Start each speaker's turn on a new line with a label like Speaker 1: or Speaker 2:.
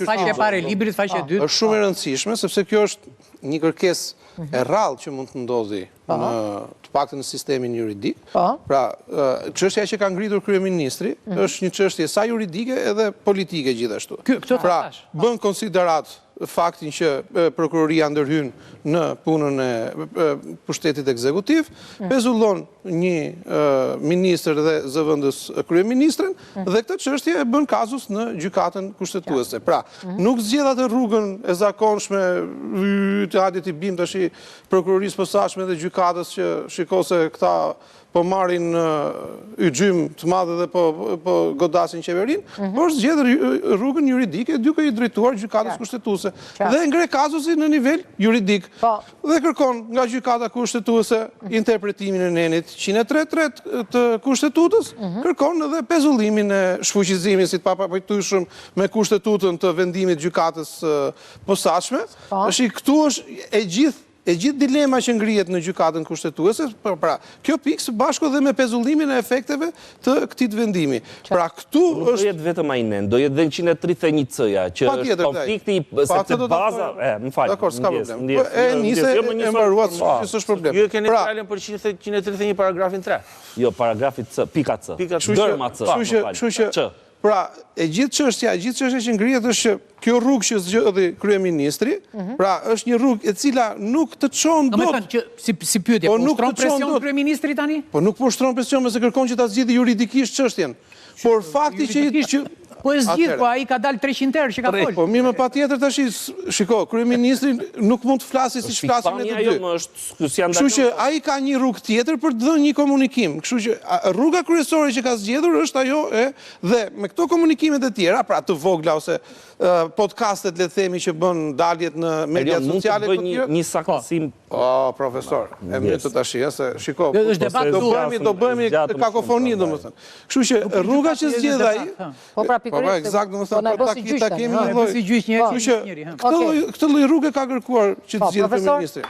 Speaker 1: Faqe e parë e librit, faqe e dytë.
Speaker 2: Është shumë e rëndësishme, sepse kjo është një kërkesë e rrallë që mund të ndodhi në të paktën në sistemin juridik. Pra, çështja që ka ngritur kryeministri është një çështje sa juridike edhe politike gjithashtu. Pra, bën konsiderat faktin që prokuroria ndërhyn në punën e pushtetit ekzekutiv, pezullon një ministër dhe zëvendës kryeministrin dhe këtë çështje e bën kazus në gjykatën kushtetuese. Pra, nuk zgjedh atë rrugën e zakonshme të hajde të bim tash prokurorisë posaçme dhe gjykatës që shiko se këta po marrin gjym të madhe dhe po godasin qeverinë, por zgjedh rrugën juridike duke i drejtuar gjykatës kushtetuese dhe ngre kazusin në nivel juridik. Dhe kërkon nga gjykata kushtetuese interpretimin e nenit 103 të kushtetutës, kërkon edhe pezullimin e shfuqizimin si të papajtueshëm me kushtetutën të vendimit gjykatës posaçme. Këtu është e gjithë dilema që ngrihet në gjykatën kushtetuese, pra, kjo pikë së bashku dhe me pezullimin e efekteve të këtij vendimi. Pra, këtu
Speaker 3: është... Do jetë vetëm ai nen, do jetë dhe 131C-ja, që është konflikti, sepse baza... Më falë,
Speaker 2: dakor, s'ka problem. E mbaruat, s'është problem.
Speaker 4: Ju e keni fjalën për 131 paragrafin 3.
Speaker 3: Jo, paragrafi C, pika C. Dërma C.
Speaker 2: Pra, e gjithë çështja që ngrihet është që kjo rrugë që zgjodhi kryeministri, pra është një rrugë e cila nuk të çon dot.
Speaker 1: Domethënë që si pyetje, po ushtron presion kryeministri tani?
Speaker 2: Po nuk po ushtron presion, se kërkon që ta zgjidhë juridikisht çështjen. Por fakti që
Speaker 1: po e zgjidh, po ai ka dalë 300 herë që ka folë.
Speaker 2: Po mirë, më patjetër tash, shiko, kryeministri nuk mund të flasë siç flasin ne të dy. Kështu që ai ka një rrugë tjetër për të dhënë një komunikim. Kështu që rruga kryesore që ka zgjedhur është ajo dhe me këto komunikimet e tjera, pra të vogla ose podcastet le të themi që bën daljet në media sociale
Speaker 3: të tjera. Një saktësim.
Speaker 2: Profesor, e mirë të tash, se shiko,
Speaker 1: do
Speaker 2: bëhemi kakofoni domethënë. Kështu që rruga që zgjedh ai, po eksakt, domethënë për ta kemi një lloj. Kështu që këtë lloj rruge ka kërkuar që të zgjidhë kryeministri.